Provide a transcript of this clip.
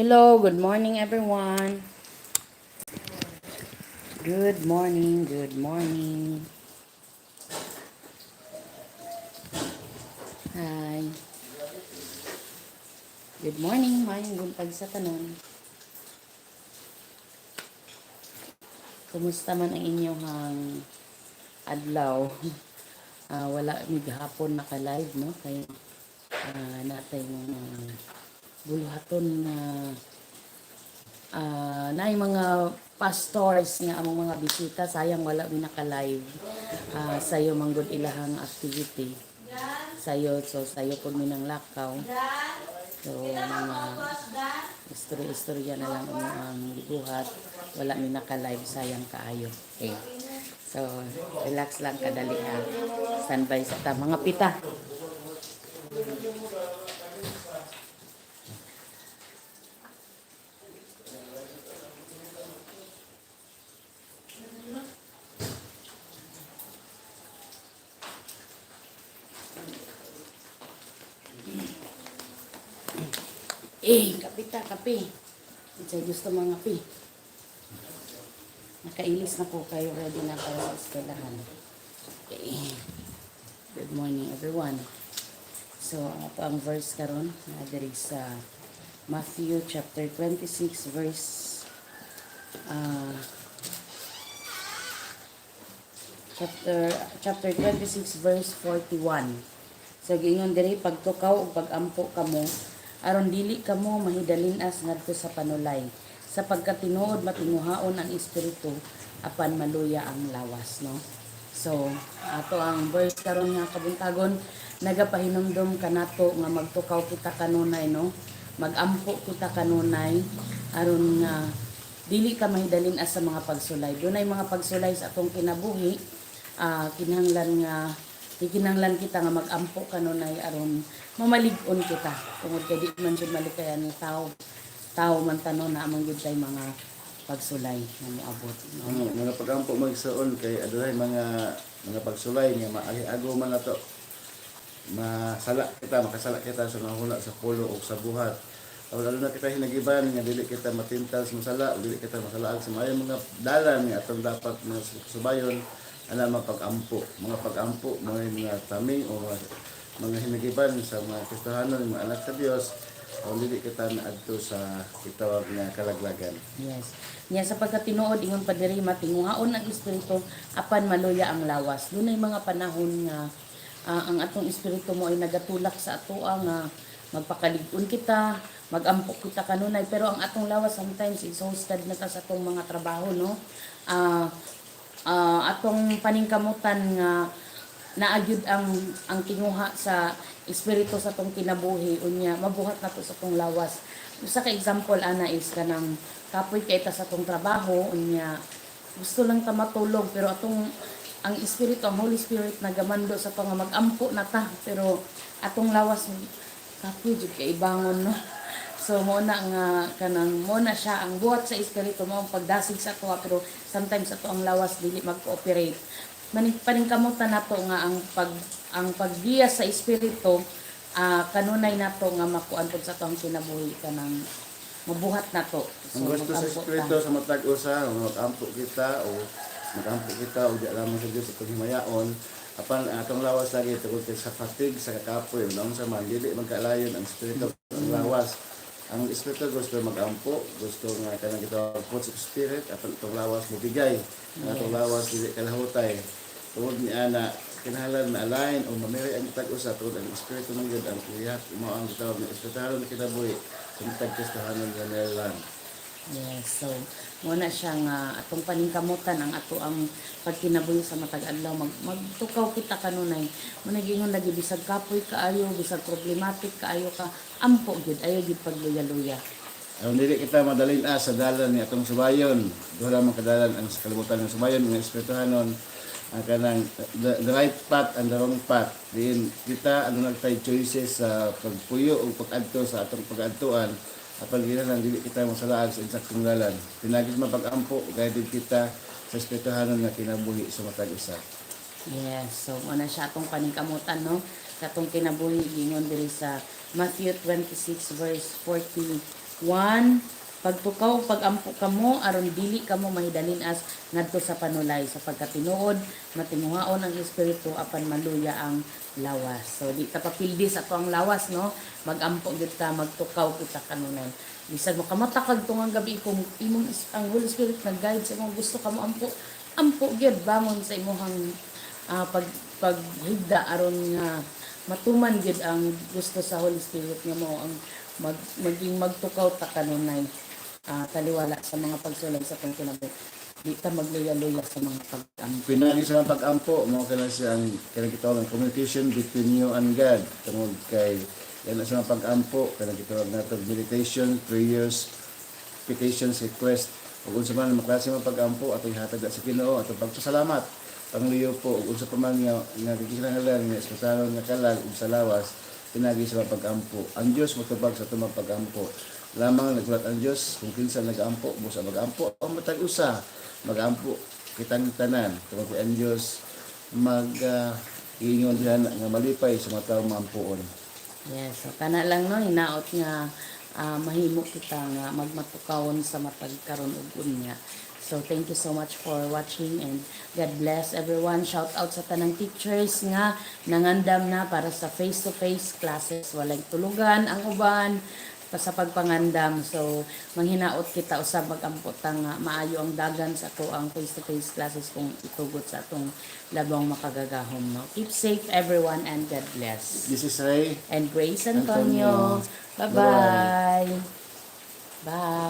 Hello, good morning everyone. Good morning, good morning. Hi. Good morning, mayong buntag sa tanon. Kumusta man ang inyong adlaw? Wala mig hapon naka-live no kay natay mga buluhaton na naay mga pastors nga among mga bisita sayang wala mi naka-live. Sayo manggod ilahang activity. Sayo pud mi nang lakaw. So, mga istorya-istorya na lang ang buhat. Wala mi naka-live, sayang kaayo. Okay. So, relax lang kadali ha. Standby sa ta. Mga pita. Kapita, kape. Say gusto mga kape. Nakailis na po kayo. Ready na kayo sa eskwelahan. Okay. Good morning everyone. So, ito ang verse karon na diri sa Matthew chapter 26 verse chapter 26 verse 41. So giingon diri pagtukaw ug pagampo kamo aron dili kamo mahidalinas ngadto sa panulay sa pagkatinuod matinguhaon ang espiritu apan maluya ang lawas no. So ato ang verse karon nga kabuntagon nagapahinumdom kanato nga magtukaw kita kanunay no, magampo kita kanunay aron nga dili ka mahidalinas sa mga pagsulay. Dunay mga pagsulay sa atong kinabuhi, kinahanglan kita nga magampo kanunay aron mamalig-on kita tungod kay di man jud malikayan nga tao man tanon na among gid tay mga pagsulay nga moabot no? Mga pagampo magsuon kay adunay mga pagsulay nga maagi-ago man nato makasala kita sa nahula sa pulo o sa buhat. Lalo na kita hinagiban nga dili kita matintal sa masala, dili kita masalaag sa mga dalan nga atong dapat mga subayon ana mga pagampo, mga taming o mga hinagiban sa mga Kristohanon, mga anak sa Dios, o dili kita naadto sa itawag nga kalaglagan. Yes. Nya sa pagkatinuod ingon pa diri matinguhaon ang espiritu apan maluya ang lawas. Dunay mga panahon nga ang atong espiritu mo ay nagatulak sa atoa nga magpakalig-on kita, magampo kita kanunay pero ang atong lawas sometimes exhausted na ta sa atong mga trabaho no. Atong paningkamutan nga naagyud ang tinguha sa espiritu sa atong kinabuhi unya mabuhat nato sa atong lawas. Usa ka example ana is kanang kapoy kay ta sa atong trabaho unya gusto lang ta matulog pero ang espiritu, ang Holy Spirit nagamando sa to nga magampo na ta pero atong lawas kapoy jud kay ibangon no. So mo na nga kanang mo na siya ang buhat sa espiritu mo ang pagdasig sa tuwa pero sometimes ato ang lawas dili mag-cooperate. Paningkamutan nato nga ang paggiya sa espiritu kanunay nato nga makuan pud sa atong kinabuhi kanang mabuhat nato. So, ang gusto sa espiritu sa matag usa magampo kita o di alam sa Dios sa paghimayaon apan atong lawas lagi tungod sa fatigue sa kakapoy unang sa man dili magkaalayon ang espiritu ang lawas. Ang espiritu gusto magampo, gusto nga kanang kita put sa spirit apan itong lawas mabigay. Ang atong lawas dili kalahutay. Tungod ni ana kinahanglan ma-align o mamiri ang tag usa tungod ang espiritu man gyud ang kuyat mao ang gitawag nga espiritu kinabuhi sa matag Kristohanon nga meron. Yes, so muna siya nga atong paningkamutan ang ato ang pagkinabuhi sa matag adlaw magtukaw kita kanunay managingon lagi bisag kapoy kaayo bisag problematic kaayo ka ampo gid ayo gid pagluya-luya. Ang dili kita madalin sa dalan ni atong subayon duha man kadalan ang kalibutan ng subayon nga espirituhanon ang kanang the right path and the wrong path din kita ano nagtay choices sa pagpuyo o pag-adto sa atong pag-adtuan apan ginahanglan dili kita masalaan sa eksaktong dalan. Pinagid mapag-ampo guided kita sa espirituhanon nga kinabuhi sa matag usa. Yes, so muna siya atong paningkamutan no sa atong kinabuhi gingon diri sa Matthew 26 verse 40 One, pagtukaw, pagampo kamo aron dili kamo mahidalin as ngadto sa panulay sa pagkatinuod matinguhaon ang espiritu apan maluya ang lawas. So di ta papildi sa to ang lawas no. Magampo gyud ta, magtukaw kita kanunay. Bisag makamatakag tungang gabi kung imong ang Holy Spirit nag-guide sa imong gusto kamo ampo gyud bangon sa imong paghigda aron nga matuman gyud ang gusto sa Holy Spirit nga mo ang maging magtukaw ta kanunay taliwala sa mga pagsulay sa kung kinabuhi. Di ta magluya-luya sa mga pag-ampo. Pinagi sa mga pag-ampo, mo kana siyang kinagitawag ng communication between you and God. Tungod kay yan sa mga pag-ampo, kinagitawag nato meditation, prayers, petitions, request. Ug unsa man maklase mga pag-ampo atong ihatag sa Ginoo atong pagpasalamat. Pangliyo po ug unsa pa man nga kinahanglan nga espesyal nga kalag ug sa lawas pinagi sa mga pag-ampo. Ang Dios motubag sa tumang pag-ampo. Lamang nagsulat ang Dios kung kinsa nag-ampo mo sa mag-ampo o matag usa mag-ampo kitang tanan tungod kay ang Dios ingon diha nga malipay sa mga tawo maampuon. Yes, so kana lang no hinaot nga mahimo kita nga magmatukawon sa matag karon ug unya. So thank you so much for watching and God bless everyone. Shout out sa tanang teachers nga nangandam na para sa face-to-face classes. Walay tulugan ang uban sa pagpangandam. So manghinaot kita usab mag-ampo ta nga maayo ang dagan sa ato ang face-to-face classes kung itugot sa atong labang makagagahom. No? Keep safe everyone and God bless. This is Ray And Grace Antonio. Bye-bye. Bye.